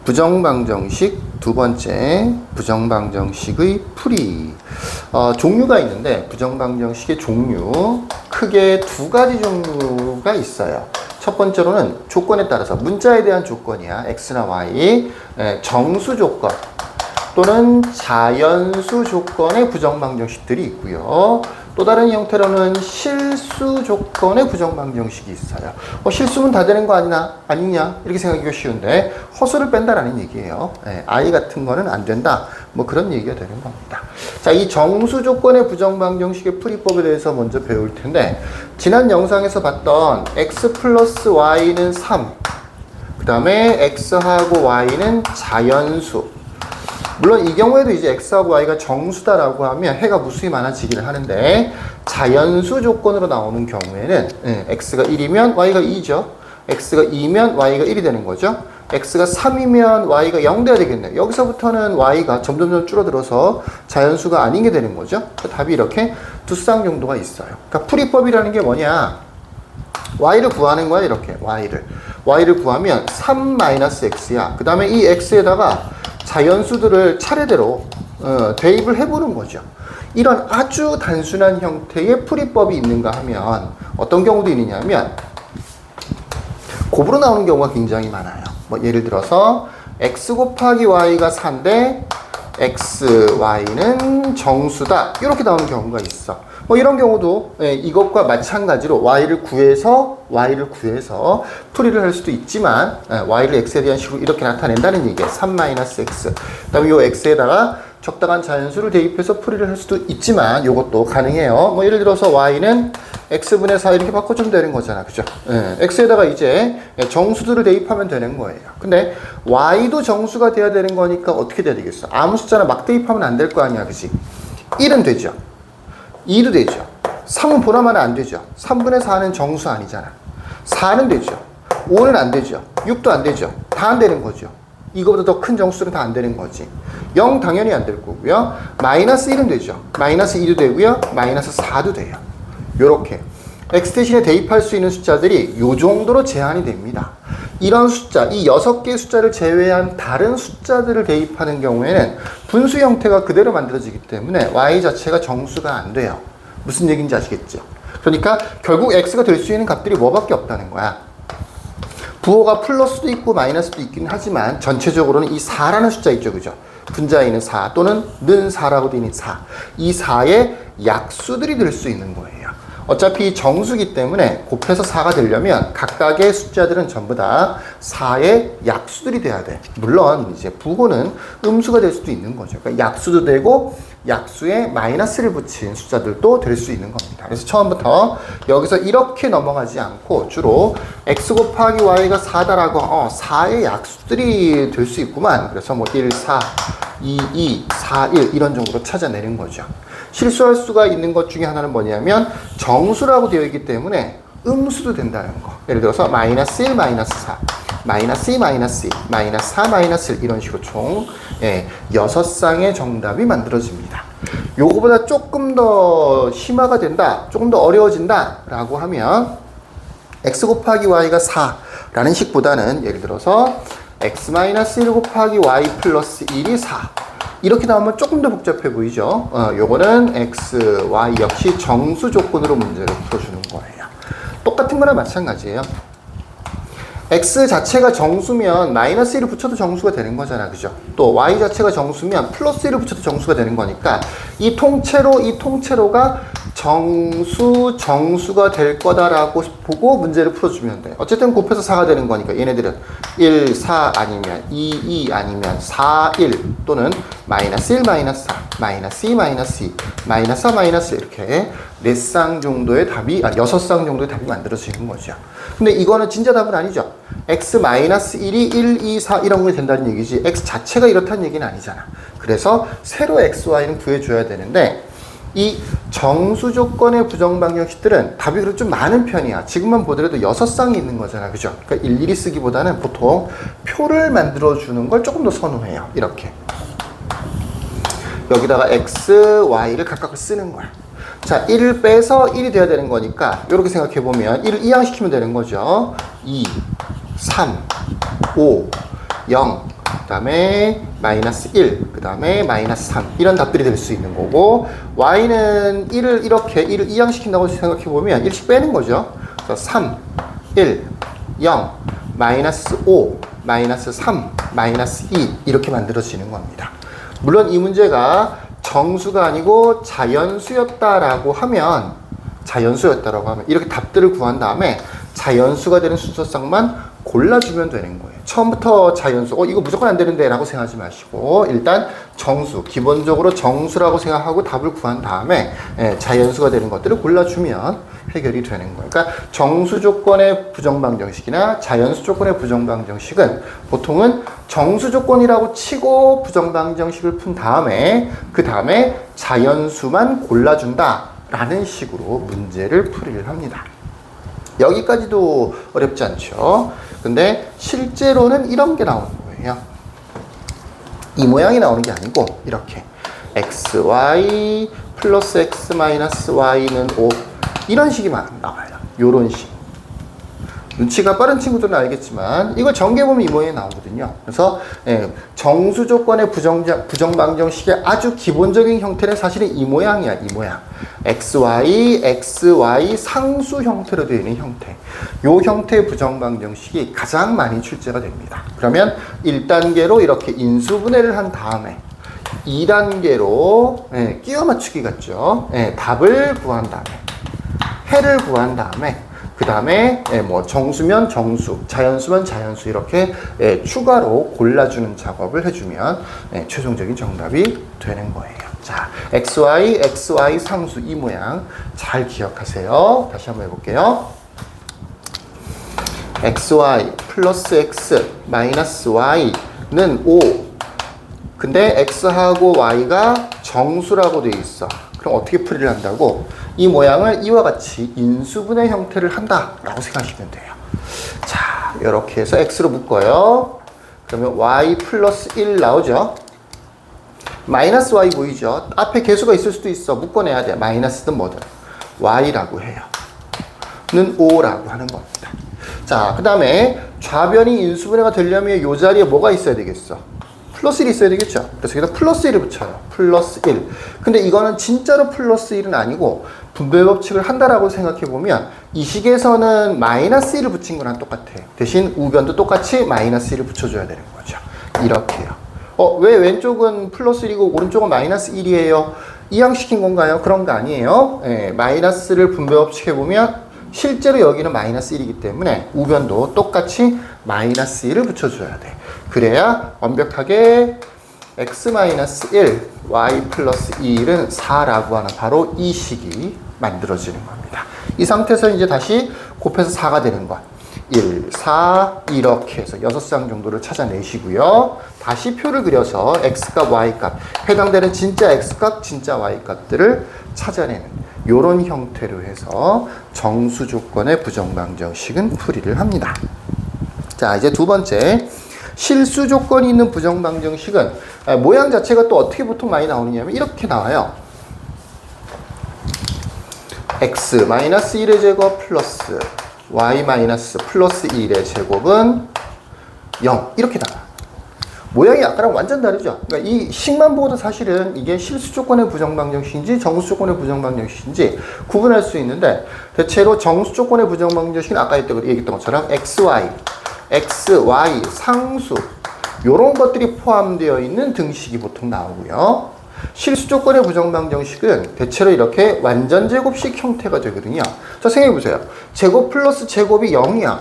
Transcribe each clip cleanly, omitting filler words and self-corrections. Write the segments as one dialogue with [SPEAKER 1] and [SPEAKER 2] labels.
[SPEAKER 1] 부정방정식 두 번째 부정방정식의 풀이. 종류가 있는데 부정방정식의 종류 크게 두 가지 종류가 있어요. 첫 번째로는 조건에 따라서 문자에 대한 조건이야. x나 y 정수 조건 또는 자연수 조건의 부정방정식들이 있고요. 또 다른 형태로는 실수 조건의 부정방정식이 있어요. 실수면 다 되는 거 아니냐 이렇게 생각하기가 쉬운데 허수를 뺀다라는 얘기예요. I 같은 거는 안 된다. 뭐 그런 얘기가 되는 겁니다. 자, 이 정수 조건의 부정방정식의 풀이법에 대해서 먼저 배울 텐데 지난 영상에서 봤던 x 플러스 y는 3, 그 다음에 x하고 y는 자연수. 물론 이 경우에도 이제 x하고 y가 정수다라고 하면 해가 무수히 많아지기를 하는데 자연수 조건으로 나오는 경우에는 x가 1이면 y가 2죠. x가 2면 y가 1이 되는 거죠. x가 3이면 y가 0 돼야 되겠네요. 여기서부터는 y가 점점 줄어들어서 자연수가 아닌 게 되는 거죠. 답이 이렇게 두 쌍 정도가 있어요. 그러니까 풀이법이라는 게 뭐냐? y를 구하는 거야. 이렇게 y를 구하면 3-x야. 그 다음에 이 x에다가 자연수들을 차례대로 대입을 해보는 거죠. 이런 아주 단순한 형태의 풀이법이 있는가 하면 어떤 경우도 있느냐면 곱으로 나오는 경우가 굉장히 많아요. 뭐 예를 들어서 x 곱하기 y가 4인데 x, y는 정수다 이렇게 나오는 경우가 있어. 뭐 이런 경우도 이것과 마찬가지로 y를 구해서 풀이를 할 수도 있지만 y를 x에 대한 식으로 이렇게 나타낸다는 얘기예요. 3-x. 그 다음에 이 x에다가 적당한 자연수를 대입해서 풀이를 할 수도 있지만 이것도 가능해요. 뭐 예를 들어서 y는 x분의 4 이렇게 바꿔주면 되는 거잖아. 그죠? x에다가 이제 정수들을 대입하면 되는 거예요. 근데 y도 정수가 돼야 되는 거니까 어떻게 돼야 되겠어? 아무 숫자나 막 대입하면 안 될 거 아니야. 그치? 1은 되죠. 2도 되죠. 3은 보나마나 안 되죠. 3분의 4는 정수 아니잖아. 4는 되죠. 5는 안 되죠. 6도 안 되죠. 다 안 되는 거죠. 이거보다 더 큰 정수는 다 안 되는 거지. 0 당연히 안 될 거고요. 마이너스 1은 되죠. 마이너스 2도 되고요. 마이너스 4도 돼요. 요렇게 x 대신에 대입할 수 있는 숫자들이 요 정도로 제한이 됩니다. 이런 숫자, 이 6개의 숫자를 제외한 다른 숫자들을 대입하는 경우에는 분수 형태가 그대로 만들어지기 때문에 y 자체가 정수가 안 돼요. 무슨 얘기인지 아시겠죠? 그러니까 결국 x가 될 수 있는 값들이 뭐밖에 없다는 거야. 부호가 플러스도 있고 마이너스도 있긴 하지만 전체적으로는 이 4라는 숫자 있죠. 그죠? 분자에는 4 또는 는 4라고 되어 있는 4. 이 4의 약수들이 될 수 있는 거예요. 어차피 정수기 때문에 곱해서 4가 되려면 각각의 숫자들은 전부 다 4의 약수들이 돼야 돼. 물론 이제 부호는 음수가 될 수도 있는 거죠. 그러니까 약수도 되고 약수에 마이너스를 붙인 숫자들도 될 수 있는 겁니다. 그래서 처음부터 여기서 이렇게 넘어가지 않고 주로 x 곱하기 y가 4다라고 4의 약수들이 될 수 있구만. 그래서 뭐 1, 4, 2, 2, 4, 1 이런 정도로 찾아내는 거죠. 실수할 수가 있는 것 중에 하나는 뭐냐면 정수라고 되어 있기 때문에 음수도 된다는 거. 예를 들어서 마이너스 1, 마이너스 4, 마이너스 2, 마이너스 2, 마이너스 4, 마이너스 1 이런 식으로 총 6쌍의 정답이 만들어집니다. 요거보다 조금 더 심화가 된다, 조금 더 어려워진다 라고 하면 x 곱하기 y가 4라는 식보다는 예를 들어서 x-1 곱하기 y 플러스 1이 4 이렇게 나오면 조금 더 복잡해 보이죠. 요거는 x, y 역시 정수 조건으로 문제를 풀어주는 거예요. 똑같은 거나 마찬가지예요. x 자체가 정수면 마이너스 1을 붙여도 정수가 되는 거잖아. 그죠? 또 y 자체가 정수면 플러스 1을 붙여도 정수가 되는 거니까 이 통째로가 정수가 될 거다라고 보고 문제를 풀어주면 돼. 어쨌든 곱해서 4가 되는 거니까 얘네들은 1, 4 아니면 2, 2 아니면 4, 1 또는 마이너스 1, 마이너스 4, 마이너스 2, 마이너스 2, 마이너스 4, 마이너스 이렇게 4쌍 정도의 답이, 6쌍 정도의 답이 만들어지는 거죠. 근데 이거는 진짜 답은 아니죠. x-1이 1, 2, 4 이런 게 된다는 얘기지 x 자체가 이렇다는 얘기는 아니잖아. 그래서 새로 x, y는 구해줘야 되는데 이 정수 조건의 부정방정식들은 답이 그래도 좀 많은 편이야. 지금만 보더라도 6쌍이 있는 거잖아. 그죠? 그러니까 일일이 쓰기보다는 보통 표를 만들어주는 걸 조금 더 선호해요. 이렇게. 여기다가 x, y를 각각 쓰는 거야. 자, 1을 빼서 1이 돼야 되는 거니까 이렇게 생각해보면 1을 이항시키면 되는 거죠. 2, 3, 5, 0, 다음에 마이너스 1, 그 다음에 마이너스 3 이런 답들이 될 수 있는 거고 y는 1을 이렇게 1을 이항시킨다고 생각해 보면 1씩 빼는 거죠. 그래서 3, 1, 0, 마이너스 5, 마이너스 3, 마이너스 2 이렇게 만들어지는 겁니다. 물론 이 문제가 정수가 아니고 자연수였다라고 하면 이렇게 답들을 구한 다음에 자연수가 되는 순서상만 골라주면 되는 거예요. 처음부터 자연수, 이거 무조건 안 되는데 라고 생각하지 마시고 일단 정수, 기본적으로 정수라고 생각하고 답을 구한 다음에 자연수가 되는 것들을 골라주면 해결이 되는 거예요. 그러니까 정수 조건의 부정방정식이나 자연수 조건의 부정방정식은 보통은 정수 조건이라고 치고 부정방정식을 푼 다음에 그 다음에 자연수만 골라준다 라는 식으로 문제를 풀이를 합니다. 여기까지도 어렵지 않죠. 근데 실제로는 이런 게 나오는 거예요. 이 모양이 나오는 게 아니고 이렇게 xy 플러스 x 마이너스 y는 5 이런 식이 나와요. 요런 식. 눈치가 빠른 친구들은 알겠지만 이걸 전개 보면 이 모양이 나오거든요. 그래서 정수 조건의 부정방정식의 아주 기본적인 형태는 사실은 이 모양이야. 이 모양. xy 상수 형태로 되어 있는 형태. 요 형태의 부정방정식이 가장 많이 출제가 됩니다. 그러면 1단계로 이렇게 인수분해를 한 다음에 2단계로 끼워 맞추기 같죠. 답을 구한 다음에 해를 구한 다음에 그 다음에 뭐 정수면 정수, 자연수면 자연수 이렇게 추가로 골라주는 작업을 해주면 최종적인 정답이 되는 거예요. 자, xy 상수 이 모양 잘 기억하세요. 다시 한번 해볼게요. xy 플러스 x 마이너스 y는 5. 근데 x하고 y가 정수라고 돼 있어. 그럼 어떻게 풀이를 한다고? 이 모양을 이와 같이 인수분해 형태를 한다라고 생각하시면 돼요. 자, 이렇게 해서 x로 묶어요. 그러면 y 플러스 1 나오죠. 마이너스 y 보이죠? 앞에 개수가 있을 수도 있어. 묶어내야 돼. 마이너스든 뭐든. y라고 해요. 는 5라고 하는 겁니다. 자, 그 다음에 좌변이 인수분해가 되려면 이 자리에 뭐가 있어야 되겠어? 플러스 1이 있어야 되겠죠. 그래서 여기다 플러스 1을 붙여요. 플러스 1. 근데 이거는 진짜로 플러스 1은 아니고 분배 법칙을 한다라고 생각해보면 이 식에서는 마이너스 1을 붙인 거랑 똑같아요. 대신 우변도 똑같이 마이너스 1을 붙여줘야 되는 거죠. 이렇게요. 왜 왼쪽은 플러스 1이고 오른쪽은 마이너스 1이에요? 이항시킨 건가요? 그런 거 아니에요. 마이너스를 분배 법칙해보면 실제로 여기는 마이너스 1이기 때문에 우변도 똑같이 마이너스 1을 붙여줘야 돼. 그래야 완벽하게 x-1, y 플러스 1은 4라고 하는 바로 이 식이 만들어지는 겁니다. 이 상태에서 이제 다시 곱해서 4가 되는 것. 1, 4 이렇게 해서 6쌍 정도를 찾아내시고요. 다시 표를 그려서 x값, y값 해당되는 진짜 x값, 진짜 y값들을 찾아내는 이런 형태로 해서 정수 조건의 부정방정식은 풀이를 합니다. 자, 이제 두 번째 실수 조건이 있는 부정방정식은 모양 자체가 또 어떻게 보통 많이 나오느냐면 이렇게 나와요. x-1의 제곱 플러스 y-플러스 1의 제곱은 0 이렇게 나와요. 모양이 아까랑 완전 다르죠. 그러니까 이 식만 보고도 사실은 이게 실수 조건의 부정방정식인지 정수 조건의 부정방정식인지 구분할 수 있는데 대체로 정수 조건의 부정방정식은 아까 얘기했던 것처럼 xy 상수 이런 것들이 포함되어 있는 등식이 보통 나오고요. 실수 조건의 부정방정식은 대체로 이렇게 완전제곱식 형태가 되거든요. 자, 생각해보세요. 제곱 플러스 제곱이 0이야.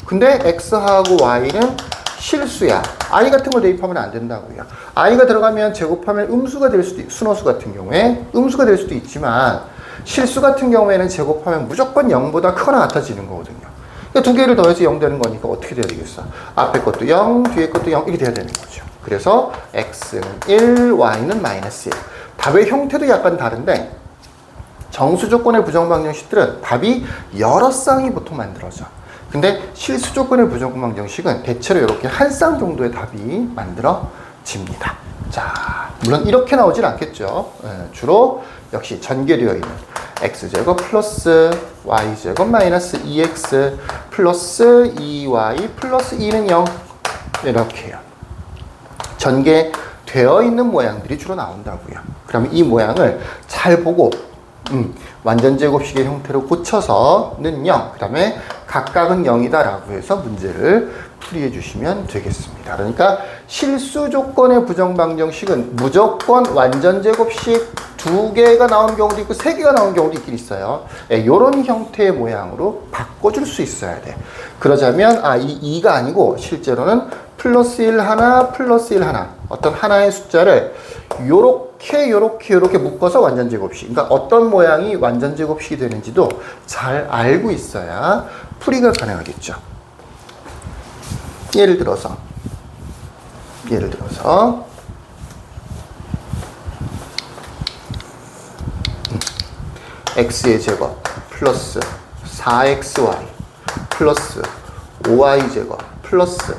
[SPEAKER 1] 근데 x하고 y는 실수야. i 같은 걸 대입하면 안 된다고요. i가 들어가면 제곱하면 음수가 될 수도 있고, 순호수 같은 경우에 음수가 될 수도 있지만 실수 같은 경우에는 제곱하면 무조건 0보다 크거나 같아지는 거거든요. 그러니까 두 개를 더해서 0 되는 거니까 어떻게 돼야 되겠어? 앞에 것도 0, 뒤에 것도 0 이렇게 돼야 되는 거죠. 그래서 x는 1, y는 마이너스 1. 답의 형태도 약간 다른데 정수 조건의 부정방정식들은 답이 여러 쌍이 보통 만들어져. 근데 실수 조건의 부정방정식은 대체로 이렇게 한 쌍 정도의 답이 만들어집니다. 자, 물론 이렇게 나오진 않겠죠. 주로 역시 전개되어 있는 x제곱 플러스 y제곱 마이너스 2x 플러스 2y 플러스 2는 0 이렇게요. 전개되어 있는 모양들이 주로 나온다고요. 그러면 이 모양을 잘 보고 완전제곱식의 형태로 고쳐서는 0, 그 다음에 각각은 0이다 라고 해서 문제를 풀이해 주시면 되겠습니다. 그러니까 실수 조건의 부정방정식은 무조건 완전제곱식 2개가 나오는 경우도 있고 3개가 나오는 경우도 있긴 있어요. 이런 형태의 모양으로 바꿔줄 수 있어야 돼. 그러자면 이 2가 아니고 실제로는 플러스 1 하나 플러스 1 하나 어떤 하나의 숫자를 요렇게 묶어서 완전제곱식, 그러니까 어떤 모양이 완전제곱식이 되는지도 잘 알고 있어야 풀이가 가능하겠죠. 예를 들어서 x의 제곱 플러스 4xy 플러스 5y 제곱 플러스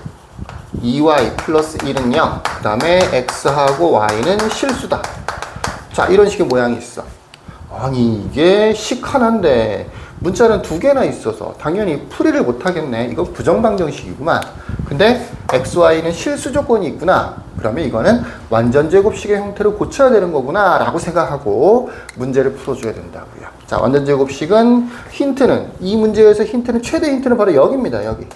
[SPEAKER 1] 2y 플러스 1은 0, 그 다음에 x하고 y는 실수다. 자, 이런 식의 모양이 있어. 아니, 이게 식 하나인데 문자는 2개나 있어서 당연히 풀이를 못하겠네. 이거 부정방정식이구만. 근데 xy는 실수 조건이 있구나. 그러면 이거는 완전제곱식의 형태로 고쳐야 되는 거구나 라고 생각하고 문제를 풀어줘야 된다고요. 자, 완전제곱식은 힌트는, 이 문제에서 힌트는, 최대 힌트는 바로 여기입니다. 여기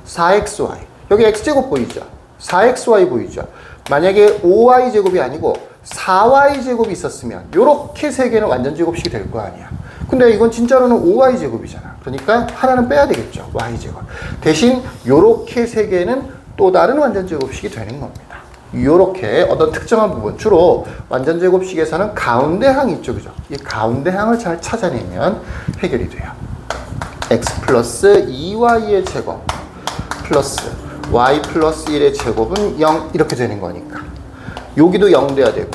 [SPEAKER 1] 4xy, 여기 x제곱 보이죠? 4xy 보이죠? 만약에 5y제곱이 아니고 4y제곱이 있었으면 요렇게 3개는 완전제곱식이 될 거 아니야. 근데 이건 진짜로는 5y제곱이잖아. 그러니까 하나는 빼야 되겠죠. y제곱. 대신 요렇게 3개는 또 다른 완전제곱식이 되는 겁니다. 요렇게 어떤 특정한 부분, 주로 완전제곱식에서는 가운데항이 있죠. 그죠? 이 가운데항을 잘 찾아내면 해결이 돼요. x 플러스 2y의 제곱 플러스 y 플러스 1의 제곱은 0 이렇게 되는 거니까 여기도 0 돼야 되고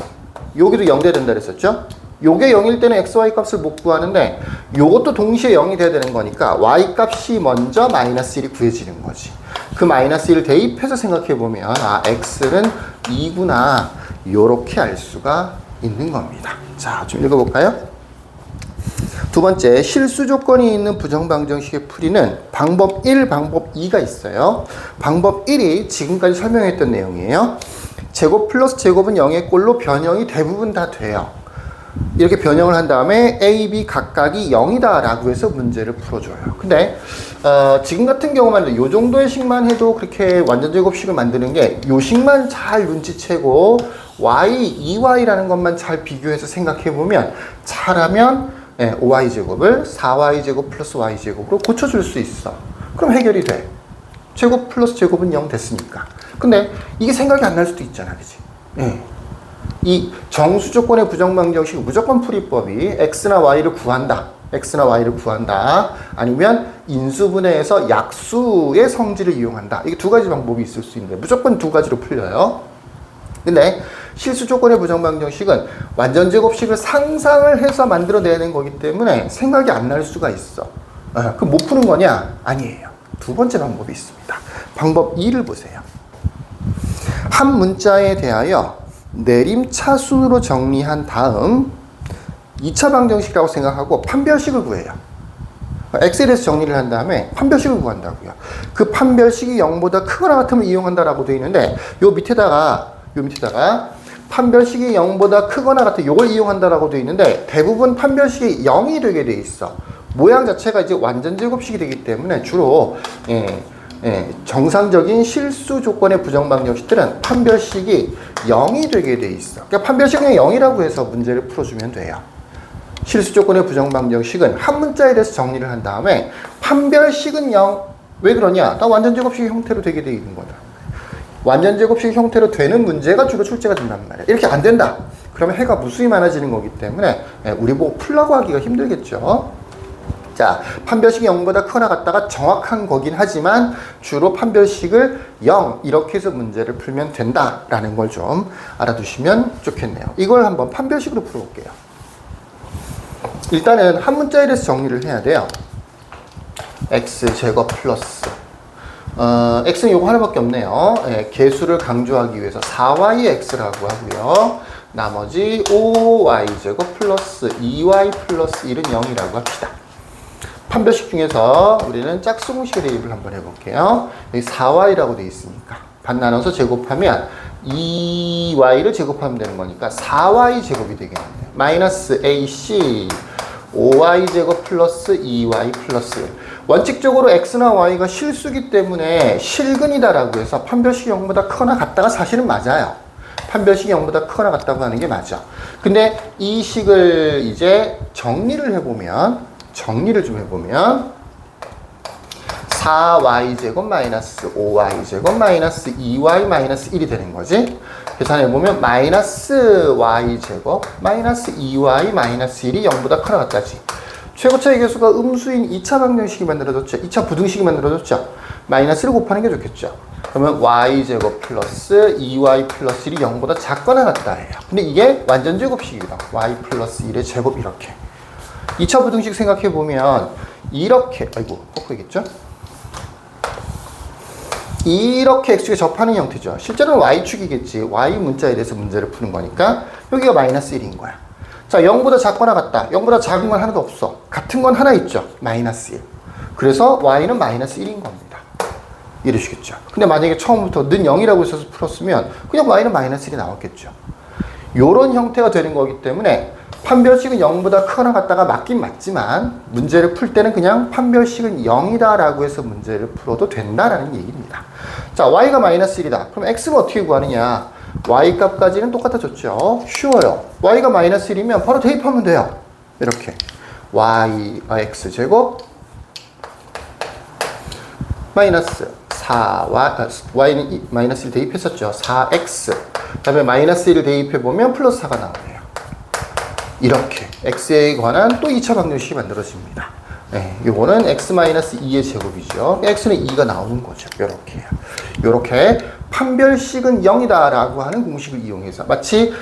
[SPEAKER 1] 여기도 0 돼야 된다 그랬었죠? 요게 0일 때는 xy 값을 못 구하는데 요것도 동시에 0이 돼야 되는 거니까 y 값이 먼저 마이너스 1이 구해지는 거지. 그 마이너스 1을 대입해서 생각해 보면 x는 2구나 요렇게 알 수가 있는 겁니다. 자, 좀 읽어볼까요? 두 번째, 실수 조건이 있는 부정방정식의 풀이는 방법 1, 방법 2가 있어요. 방법 1이 지금까지 설명했던 내용이에요. 제곱 플러스 제곱은 0의 꼴로 변형이 대부분 다 돼요. 이렇게 변형을 한 다음에 A, B 각각이 0이다 라고 해서 문제를 풀어줘요. 근데 지금 같은 경우만 해도 요 정도의 식만 해도 그렇게 완전제곱식을 만드는 게 요 식만 잘 눈치채고 y, 2y라는 것만 잘 비교해서 생각해보면 잘하면 5y제곱을 4y제곱 플러스 y제곱으로 고쳐줄 수 있어. 그럼 해결이 돼. 제곱 플러스 제곱은 0 됐으니까. 근데 이게 생각이 안 날 수도 있잖아. 그치? 이 정수 조건의 부정방정식 무조건 풀이법이 x나 y를 구한다. 아니면 인수분해해서 약수의 성질을 이용한다. 이게 두 가지 방법이 있을 수 있는데 무조건 두 가지로 풀려요. 근데 실수 조건의 부정방정식은 완전제곱식을 상상을 해서 만들어내는 거기 때문에 생각이 안 날 수가 있어. 그럼 못 푸는 거냐? 아니에요. 두 번째 방법이 있습니다. 방법 2를 보세요. 한 문자에 대하여 내림차순으로 정리한 다음 2차 방정식이라고 생각하고 판별식을 구해요. x에 대해서 정리를 한 다음에 판별식을 구한다고요. 그 판별식이 0보다 크거나 같으면 이용한다라고 되어 있는데 요 밑에다가 판별식이 0보다 크거나 같은 요걸 이용한다라고 되어 있는데 대부분 판별식이 0이 되게 돼 있어. 모양 자체가 이제 완전제곱식이 되기 때문에 주로 정상적인 실수 조건의 부정방정식들은 판별식이 0이 되게 돼 있어. 그러니까 판별식은 0이라고 해서 문제를 풀어주면 돼요. 실수 조건의 부정방정식은 한 문자에 대해서 정리를 한 다음에 판별식은 0. 왜 그러냐? 다 완전제곱식 형태로 되게 돼 있는 거다. 완전제곱식 형태로 되는 문제가 주로 출제가 된단 말이야. 이렇게 안 된다. 그러면 해가 무수히 많아지는 거기 때문에 우리 보고 풀라고 하기가 힘들겠죠. 자, 판별식이 0보다 크거나 같다가 정확한 거긴 하지만 주로 판별식을 0 이렇게 해서 문제를 풀면 된다라는 걸 좀 알아두시면 좋겠네요. 이걸 한번 판별식으로 풀어볼게요. 일단은 한 문자에 대해서 정리를 해야 돼요. x제곱 플러스 x는 요거 하나밖에 없네요. 개수를 강조하기 위해서 4yx라고 하고요. 나머지 5y제곱 플러스 2y 플러스 1은 0이라고 합시다. 판별식 중에서 우리는 짝수공식의 대입을 한번 해볼게요. 여기 4y라고 되어 있으니까 반 나눠서 제곱하면 2y를 제곱하면 되는 거니까 4y 제곱이 되겠네요. 마이너스 ac 5y 제곱 플러스 2y 플러스 1. 원칙적으로 x나 y가 실수기 때문에 실근이다라고 해서 판별식이 0보다 크거나 같다가 사실은 맞아요. 판별식이 0보다 크거나 같다고 하는 게 맞아. 근데 이 식을 이제 정리를 좀 해보면 4y제곱 마이너스 5y제곱 마이너스 2y 마이너스 1이 되는 거지. 계산해보면 마이너스 y제곱 마이너스 2y 마이너스 1이 0보다 크거나 같다지. 최고차의 계수가 음수인 2차 방정식이 만들어졌죠. 2차 부등식이 만들어졌죠. 마이너스를 곱하는 게 좋겠죠. 그러면 y제곱 플러스 2y 플러스 1이 0보다 작거나 같다 해요. 근데 이게 완전 제곱식이다. y 플러스 1의 제곱 이렇게. 2차 부등식 생각해보면 이렇게, 아이고 꺾이겠죠? 이렇게 x축에 접하는 형태죠. 실제로는 y축이겠지. y 문자에 대해서 문제를 푸는 거니까 여기가 마이너스 1인 거야. 자, 0보다 작거나 같다. 0보다 작은 건 하나도 없어. 같은 건 하나 있죠. 마이너스 1. 그래서 y는 마이너스 1인 겁니다. 이러시겠죠. 근데 만약에 처음부터 는 0이라고 있어서 풀었으면 그냥 y는 마이너스 1이 나왔겠죠. 요런 형태가 되는 거기 때문에 판별식은 0보다 크거나 같다가 맞긴 맞지만 문제를 풀 때는 그냥 판별식은 0이다 라고 해서 문제를 풀어도 된다라는 얘기입니다. 자, y가 마이너스 1이다. 그럼 x는 어떻게 구하느냐? y 값까지는 똑같아졌죠. 쉬워요. y가 마이너스 1이면 바로 대입하면 돼요. 이렇게 x제곱 마이너스 4y는 마이너스 1 대입했었죠. 4x 그 다음에 마이너스 1을 대입해보면 플러스 4가 나오네요. 이렇게 x에 관한 또 2차 방정식이 만들어집니다. 네, 요거는 x-2의 제곱이죠. x는 2가 나오는 거죠. 요렇게요. 요렇게 판별식은 0이다 라고 하는 공식을 이용해서 마치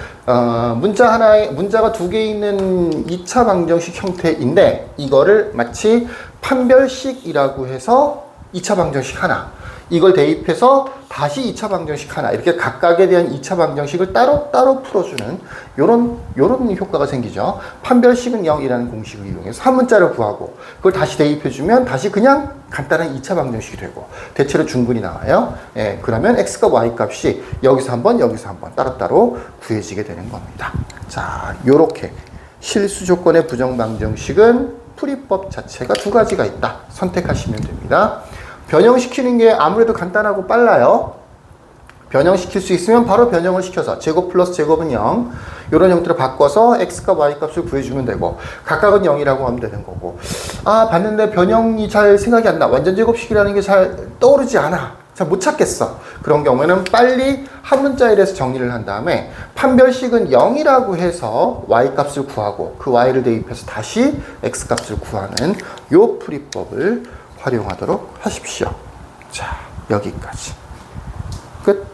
[SPEAKER 1] 문자가 두 개 있는 2차 방정식 형태인데 이거를 마치 판별식이라고 해서 2차 방정식 하나, 이걸 대입해서 다시 2차 방정식 하나, 이렇게 각각에 대한 2차 방정식을 따로따로 풀어주는 요런 효과가 생기죠. 판별식은 0이라는 공식을 이용해서 한 문자를 구하고 그걸 다시 대입해주면 다시 그냥 간단한 2차 방정식이 되고 대체로 중근이 나와요. 예, 그러면 x과 y 값이 여기서 한 번, 여기서 한 번 따로따로 구해지게 되는 겁니다. 자, 요렇게 실수 조건의 부정 방정식은 풀이법 자체가 두 가지가 있다. 선택하시면 됩니다. 변형시키는 게 아무래도 간단하고 빨라요. 변형시킬 수 있으면 바로 변형을 시켜서 제곱 플러스 제곱은 0 이런 형태로 바꿔서 x과 y 값을 구해주면 되고 각각은 0이라고 하면 되는 거고, 아 봤는데 변형이 잘 생각이 안 나, 완전 제곱식이라는 게 잘 떠오르지 않아, 잘 못 찾겠어. 그런 경우에는 빨리 한 문자에 대해서 정리를 한 다음에 판별식은 0이라고 해서 y 값을 구하고 그 y를 대입해서 다시 x 값을 구하는 요 풀이법을 활용하도록 하십시오. 자, 여기까지. 끝.